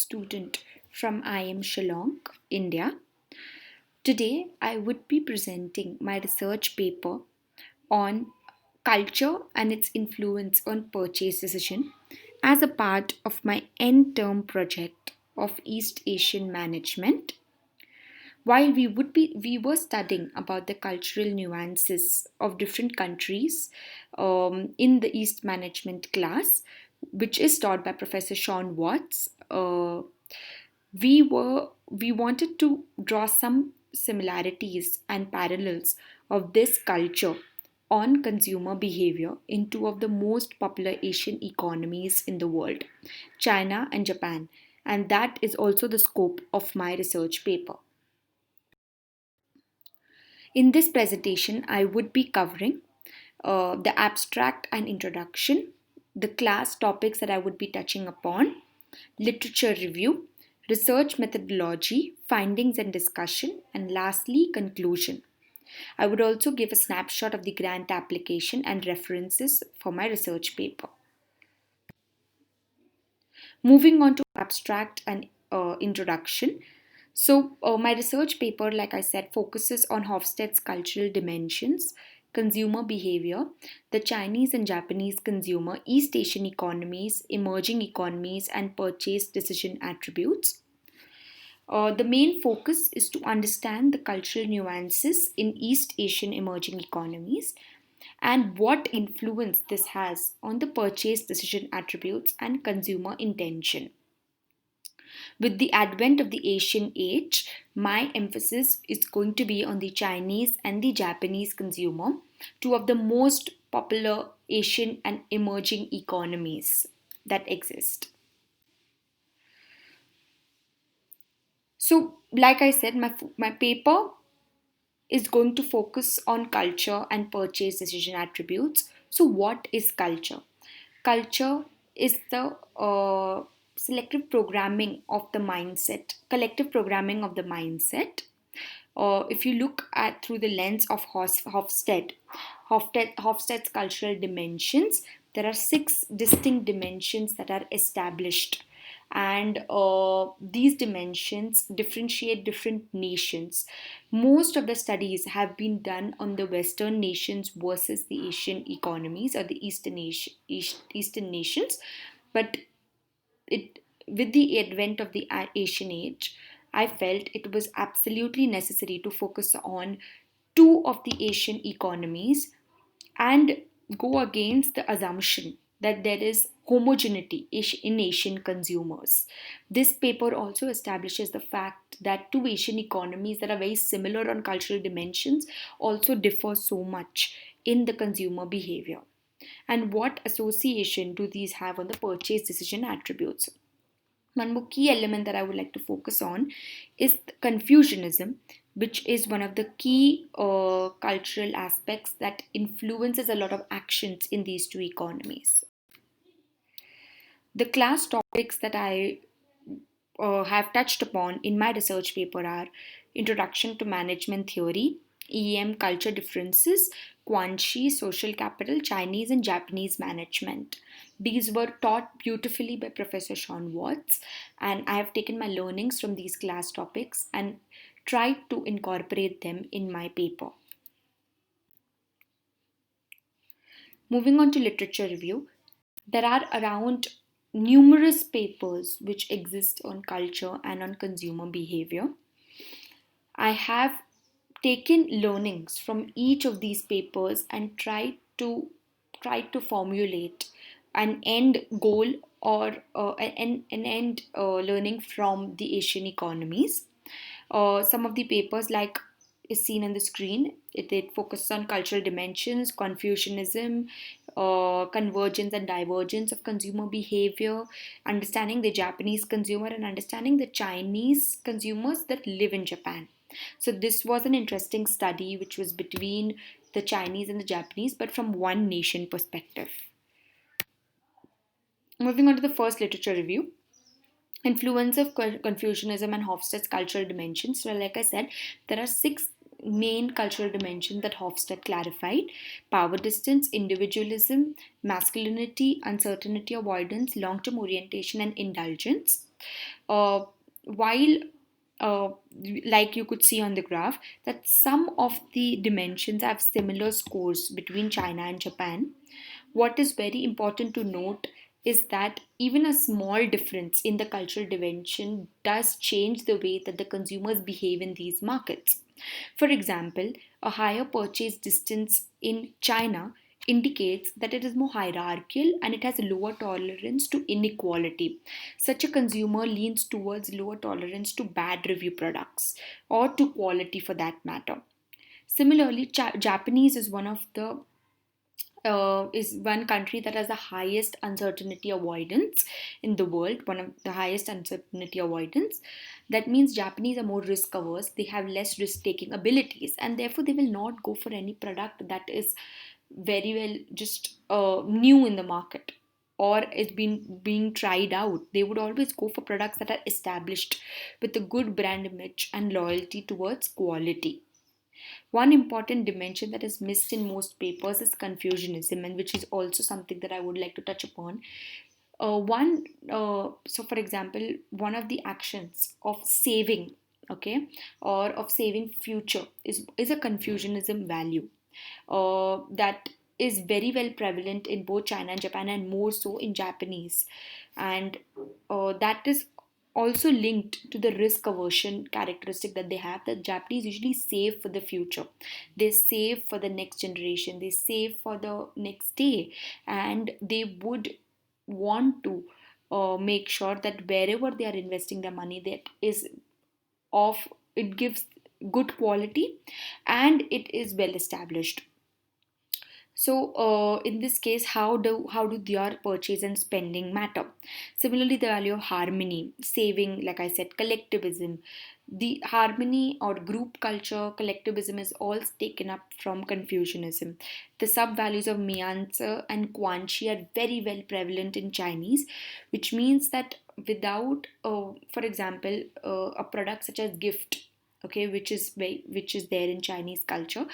student from IM Shillong, India. Today, I would be presenting my research paper on culture and its influence on purchase decision as a part of my end term project of East Asian management. While we were studying about the cultural nuances of different countries in the East Management class, which is taught by Professor Sean Watts. We wanted to draw some similarities and parallels of this culture on consumer behavior in two of the most popular Asian economies in the world, China and Japan. And that is also the scope of my research paper. In this presentation, I would be covering the abstract and introduction, the class topics that I would be touching upon, literature review, research methodology, findings and discussion, and lastly, conclusion. I would also give a snapshot of the grant application and references for my research paper. Moving on to abstract and introduction. My research paper, like I said, focuses on Hofstede's cultural dimensions, consumer behavior, the Chinese and Japanese consumer, East Asian economies, emerging economies, and purchase decision attributes. The main focus is to understand the cultural nuances in East Asian emerging economies and what influence this has on the purchase decision attributes and consumer intention. With the advent of the Asian age, my emphasis is going to be on the Chinese and the Japanese consumer, two of the most popular Asian and emerging economies that exist. So, like I said, my paper is going to focus on culture and purchase decision attributes. So, what is culture? Culture is the selective programming of the mindset, collective programming of the mindset. If you look at through the lens of Hofstede's cultural dimensions, there are six distinct dimensions that are established, and these dimensions differentiate different nations. Most of the studies have been done on the Western nations versus the Asian economies or the Eastern nations, but it with the advent of the Asian age, I felt it was absolutely necessary to focus on two of the Asian economies and go against the assumption that there is homogeneity in Asian consumers. This paper also establishes the fact that two Asian economies that are very similar on cultural dimensions also differ so much in the consumer behavior. And what association do these have on the purchase decision attributes? One more key element that I would like to focus on is Confucianism, which is one of the key cultural aspects that influences a lot of actions in these two economies. The class topics that I have touched upon in my research paper are Introduction to Management Theory, EM Culture Differences, Guanxi, Social Capital, Chinese and Japanese Management. These were taught beautifully by Professor Sean Watts, and I have taken my learnings from these class topics and tried to incorporate them in my paper. Moving on to literature review, there are around numerous papers which exist on culture and on consumer behavior. I have taken learnings from each of these papers and tried to formulate an end goal or an end learning from the Asian economies. Some of the papers, like is seen on the screen, it focuses on cultural dimensions, Confucianism, convergence and divergence of consumer behavior, understanding the Japanese consumer, and understanding the Chinese consumers that live in Japan. So, this was an interesting study which was between the Chinese and the Japanese, but from one nation perspective. Moving on to the first literature review. Influence of Confucianism and Hofstede's cultural dimensions. So, like I said, there are six main cultural dimensions that Hofstede clarified: power distance, individualism, masculinity, uncertainty avoidance, long term orientation, and indulgence. While uh, like you could see on the graph, that some of the dimensions have similar scores between China and Japan. What is very important to note is that even a small difference in the cultural dimension does change the way that the consumers behave in these markets. For example, a higher purchase distance in China indicates that it is more hierarchical and it has lower tolerance to inequality. Such a consumer leans towards lower tolerance to bad review products or to quality for that matter. Similarly, Japanese is one country that has the highest uncertainty avoidance in the world, one of the highest uncertainty avoidance. That means Japanese are more risk averse, they have less risk taking abilities, and therefore they will not go for any product that is very well just new in the market or is being tried out. They would always go for products that are established with a good brand image and loyalty towards quality. One important dimension that is missed in most papers is Confucianism, and which is also something that I would like to touch upon. So for example, one of the actions of saving, okay, or of saving future is a Confucianism value that is very well prevalent in both China and Japan, and more so in Japanese, and that is also linked to the risk aversion characteristic that they have. The Japanese usually save for the future, they save for the next generation, they save for the next day, and they would want to make sure that wherever they are investing their money, that is of it gives good quality and it is well established. So, in this case, how do their purchase and spending matter? Similarly, the value of harmony, saving, like I said, collectivism. The harmony or group culture, collectivism is all taken up from Confucianism. The sub values of Mianzi and Guanxi are very well prevalent in Chinese, which means that without, for example, a product such as gift, okay, which is there in Chinese culture,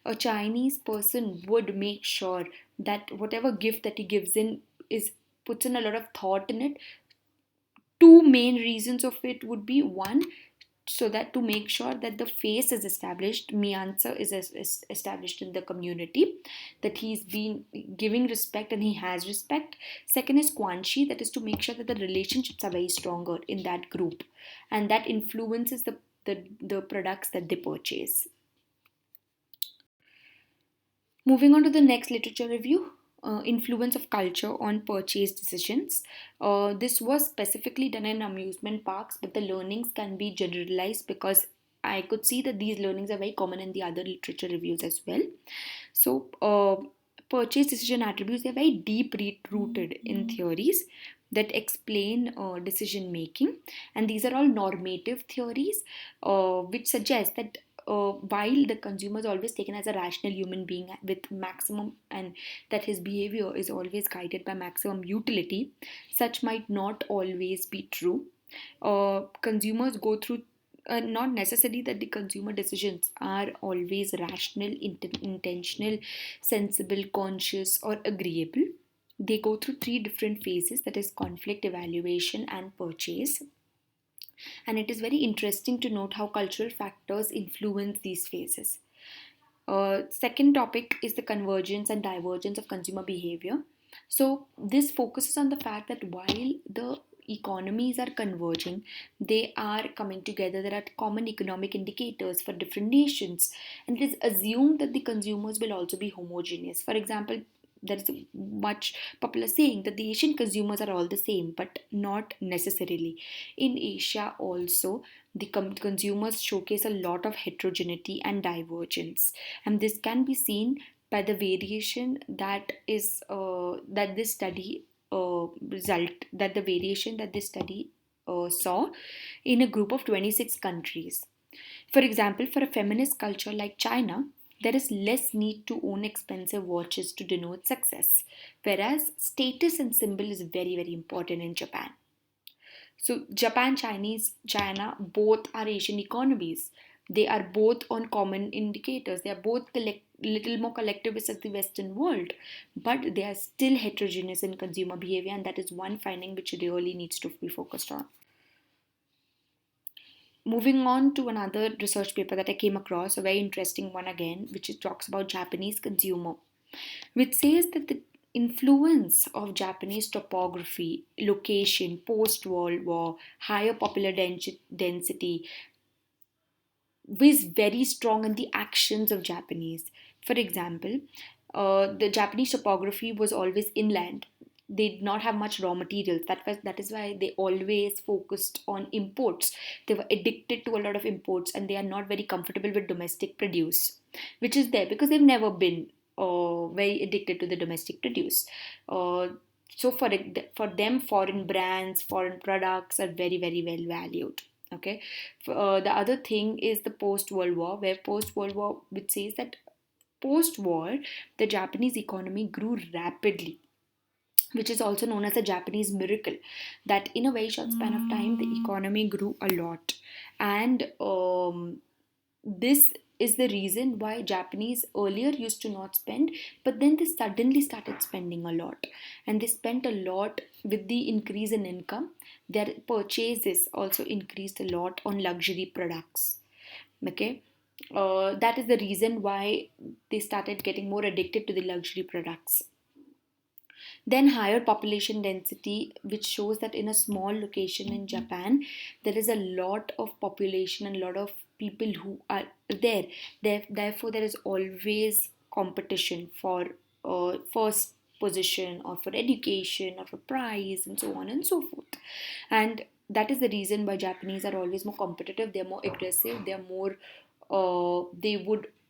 a Chinese person would make sure that whatever gift that he gives in is puts in a lot of thought in it. Two main reasons of it would be one, so that to make sure that the face is established, Mianza is established in the community, that he's been giving respect and he has respect. Second is Quanshi, that is to make sure that the relationships are very stronger in that group, and that influences the products that they purchase. Moving on to the next literature review, influence of culture on purchase decisions. This was specifically done in amusement parks, but the learnings can be generalized because I could see that these learnings are very common in the other literature reviews as well. So, purchase decision attributes, they're very deep rooted in theories that explain decision making, and these are all normative theories, which suggest that while the consumer is always taken as a rational human being with maximum, and that his behavior is always guided by maximum utility, such might not always be true. Consumers go through not necessarily that the consumer decisions are always rational, intentional, sensible, conscious, or agreeable. They go through three different phases, that is, conflict, evaluation, and purchase. And it is very interesting to note how cultural factors influence these phases. Second topic is the convergence and divergence of consumer behavior. So, this focuses on the fact that while the economies are converging, they are coming together. There are common economic indicators for different nations, and it is assumed that the consumers will also be homogeneous. For example, there is a much popular saying that the Asian consumers are all the same, but not necessarily. In Asia, also, the consumers showcase a lot of heterogeneity and divergence, and this can be seen by the variation that this study result that the variation that this study saw in a group of 26 countries. For example, for a feminist culture like China, there is less need to own expensive watches to denote success, whereas status and symbol is very, very important in Japan. So, Japan, Chinese, China, both are Asian economies. They are both on common indicators. They are both little more collectivist as the Western world, but they are still heterogeneous in consumer behavior, and that is one finding which really needs to be focused on. Moving on to another research paper that I came across, a very interesting one again, which talks about Japanese consumer, which says that the influence of Japanese topography, location, post World War, higher popular density, was very strong in the actions of Japanese. For example, the Japanese topography was always inland. They did not have much raw materials. That is why they always focused on imports. They were addicted to a lot of imports, and they are not very comfortable with domestic produce, which is there because they've never been very addicted to the domestic produce. Uh, so for them, foreign brands, foreign products are very well valued. Okay, the other thing is the post World War, where post World War, which says that post war, the Japanese economy grew rapidly, which is also known as a Japanese miracle. That in a very short span of time, the economy grew a lot, and this is the reason why Japanese earlier used to not spend, but then they suddenly started spending a lot, and they spent a lot with the increase in income. Their purchases also increased a lot on luxury products. Okay, that is the reason why they started getting more addicted to the luxury products. Then higher population density, which shows that in a small location in Japan, there is a lot of population and a lot of people who are there. Therefore, there is always competition for first position or for education or for prize and so on and so forth. And that is the reason why Japanese are always more competitive. They're more aggressive. They're more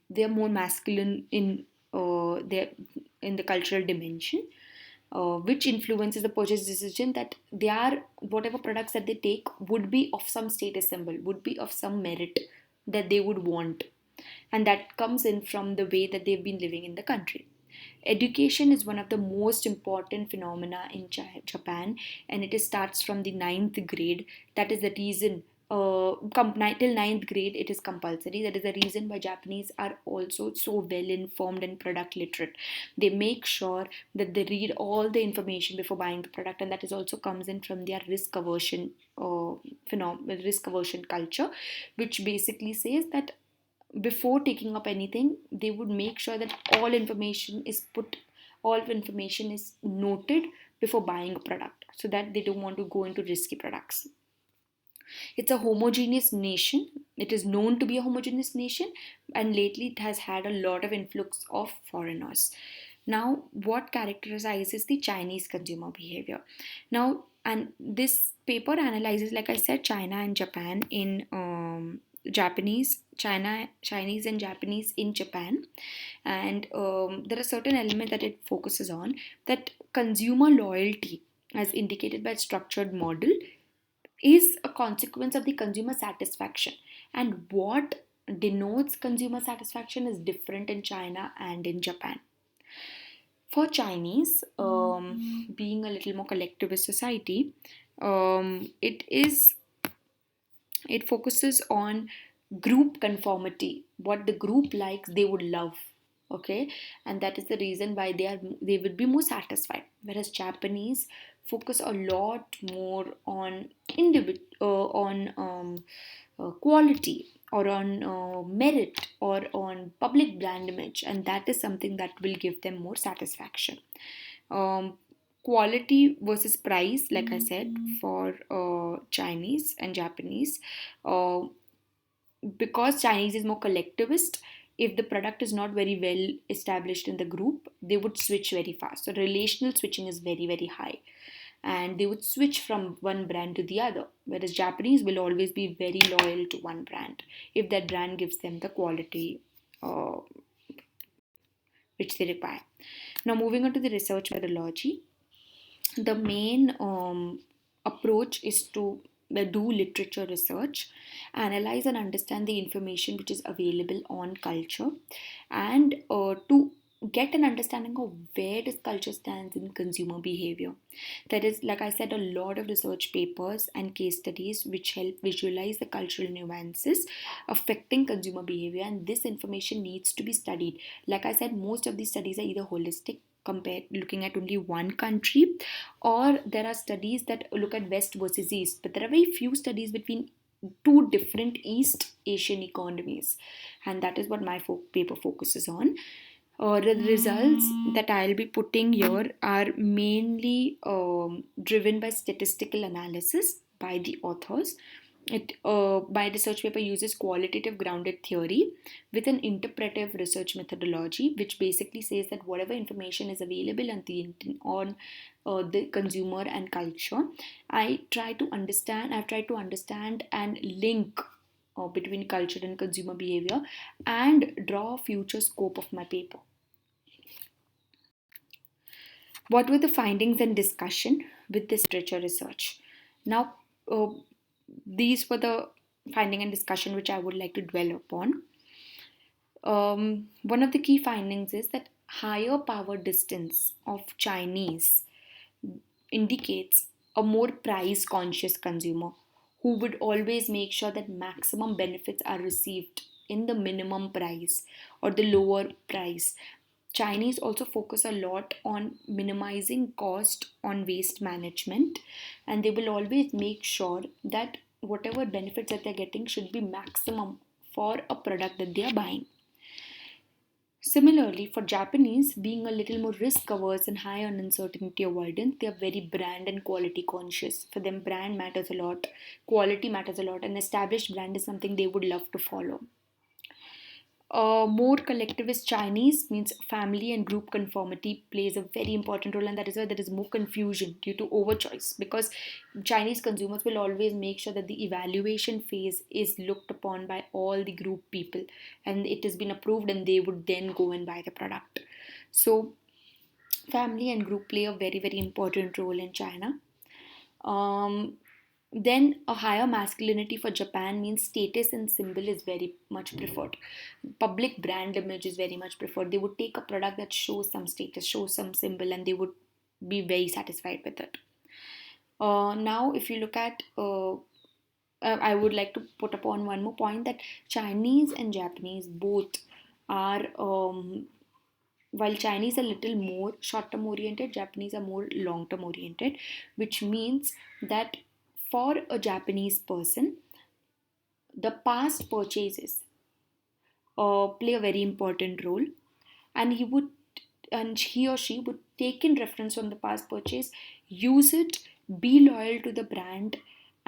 they're more masculine their in the cultural dimension, which influences the purchase decision, that they are whatever products that they take would be of some status symbol, would be of some merit that they would want, and that comes in from the way that they've been living in the country. Education is one of the most important phenomena in Japan, and starts from the ninth grade. That is the reason. Till ninth grade, it is compulsory. That is the reason why Japanese are also so well informed and product literate. They make sure that they read all the information before buying the product, and that is also comes in from their risk aversion culture, which basically says that before taking up anything, they would make sure that all information is noted before buying a product, so that they don't want to go into risky products. It's a homogeneous nation. It is known to be a homogeneous nation, and lately it has had a lot of influx of foreigners. Now, what characterizes the Chinese consumer behavior? Now, and this paper analyzes, like I said, China and Japan in Chinese and Japanese in Japan, and there are certain elements that it focuses on. That consumer loyalty, as indicated by structured model, is a consequence of the consumer satisfaction, and what denotes consumer satisfaction is different in China and in Japan. For Chinese, being a little more collectivist society, it focuses on group conformity. What the group likes, they would love. Okay, and that is the reason why they would be more satisfied. Whereas Japanese focus a lot more on quality, or on merit, or on public brand image, and that is something that will give them more satisfaction. um, Quality versus price, like I said, for Chinese and Japanese, uh, because Chinese is more collectivist, if the product is not very well established in the group, they would switch very fast. So relational switching is very high, and they would switch from one brand to the other. Whereas Japanese will always be very loyal to one brand if that brand gives them the quality uh, which they require. Now, moving on to the research methodology, the main approach is to do literature research, analyze and understand the information which is available on culture, and to get an understanding of where does culture stands in consumer behavior. There is, like I said, a lot of research papers and case studies which help visualize the cultural nuances affecting consumer behavior, and this information needs to be studied. Like I said, most of these studies are either holistic, compared looking at only one country, or there are studies that look at West versus East, but there are very few studies between two different East Asian economies, and that is what my paper focuses on. The results that I'll be putting here are mainly driven by statistical analysis by the authors. My research paper uses qualitative grounded theory with an interpretive research methodology, which basically says that whatever information is available on the consumer and culture, I've tried to understand and link between culture and consumer behavior and draw a future scope of my paper. What were the findings and discussion with this literature research? Now, uh, these were the finding and discussion which I would like to dwell upon. One of the key findings is that higher power distance of Chinese indicates a more price conscious consumer who would always make sure that maximum benefits are received in the minimum price or the lower price. Chinese also focus a lot on minimizing cost on waste management, and they will always make sure that whatever benefits that they're getting should be maximum for a product that they are buying. Similarly, for Japanese, being a little more risk averse and high on uncertainty avoidance, they are very brand and quality conscious. For them, brand matters a lot, quality matters a lot, and established brand is something they would love to follow. More collectivist Chinese means family and group conformity plays a very important role, and that is why there is more confusion due to overchoice, because Chinese consumers will always make sure that the evaluation phase is looked upon by all the group people and it has been approved, and they would then go and buy the product. So, family and group play a very, very important role in China. Um, then a higher masculinity for Japan means status and symbol is very much preferred. Public brand image is very much preferred. They would take a product that shows some status, shows some symbol, and they would be very satisfied with it. Now, if you look at, I would like to put upon one more point that Chinese and Japanese both are, while Chinese are a little more short term oriented, Japanese are more long term oriented, which means that for a Japanese person, the past purchases play a very important role, and he or she would take in reference from the past purchase, use it, be loyal to the brand,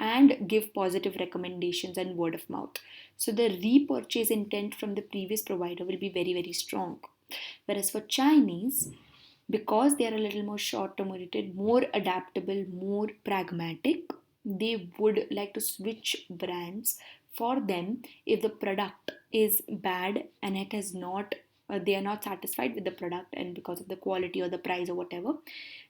and give positive recommendations and word of mouth. So the repurchase intent from the previous provider will be very, very strong. Whereas for Chinese, because they are a little more short term oriented, more adaptable, more pragmatic, they would like to switch brands for them if the product is bad and it has not they are not satisfied with the product, and because of the quality or the price or whatever,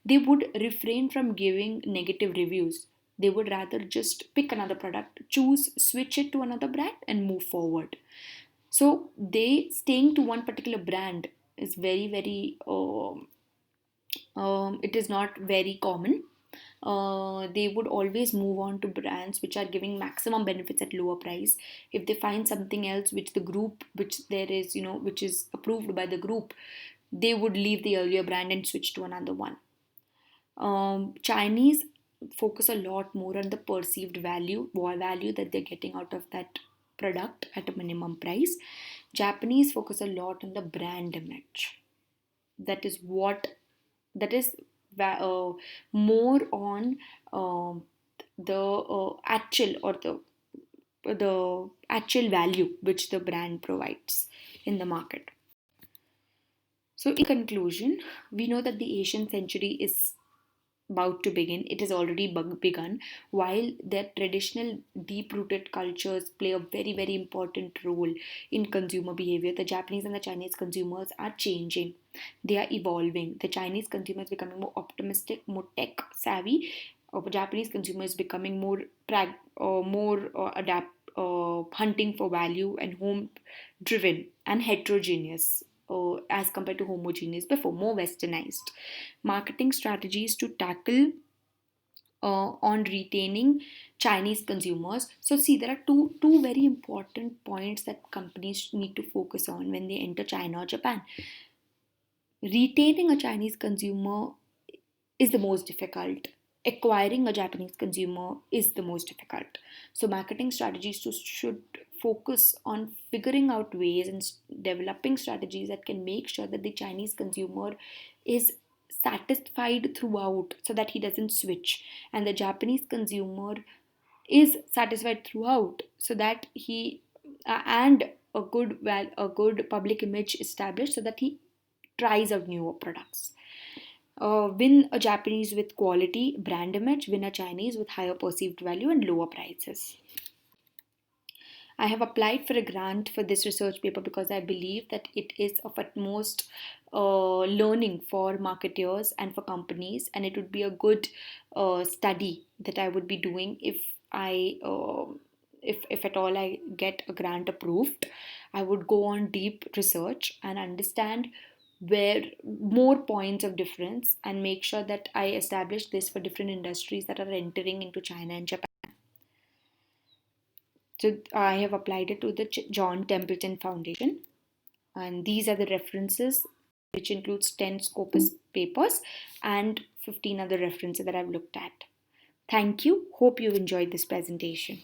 they would refrain from giving negative reviews. They would rather just pick another product, choose, switch it to another brand, and move forward. So they staying to one particular brand is very, very it is not very common. They would always move on to brands which are giving maximum benefits at lower price. If they find something else which the group, which there is, which is approved by the group, they would leave the earlier brand and switch to another one. Chinese focus a lot more on the perceived value that they're getting out of that product at a minimum price. Japanese focus a lot on the brand image. That is what that is more on the actual or the actual value which the brand provides in the market. So, in conclusion, we know that the Asian century is about to begin. It has already begun. While their traditional deep rooted cultures play a very, very important role in consumer behavior, the Japanese and the Chinese consumers are changing. They are evolving. The Chinese consumer is becoming more optimistic, more tech savvy. Japanese consumer is becoming more adapt, hunting for value and home driven and heterogeneous as compared to homogeneous before, more westernized. Marketing strategies to tackle on retaining Chinese consumers. So, see, there are two very important points that companies need to focus on when they enter China or Japan. Retaining a Chinese consumer is the most difficult. acquiring a Japanese consumer is the most difficult. So, marketing strategies should focus on figuring out ways and developing strategies that can make sure that the Chinese consumer is satisfied throughout so that he doesn't switch, and the Japanese consumer is satisfied throughout so that he and a good public image established so that he tries out newer products. Win a Japanese with quality, brand image, win a Chinese with higher perceived value and lower prices. I have applied for a grant for this research paper because I believe that it is of utmost learning for marketers and for companies, and it would be a good study that I would be doing if if at all I get a grant approved. I would go on deep research and understand where more points of difference and make sure that I establish this for different industries that are entering into China and Japan. So I have applied it to the John Templeton Foundation, and these are the references, which includes 10 Scopus papers and 15 other references that I've looked at. Thank you. Hope you've enjoyed this presentation.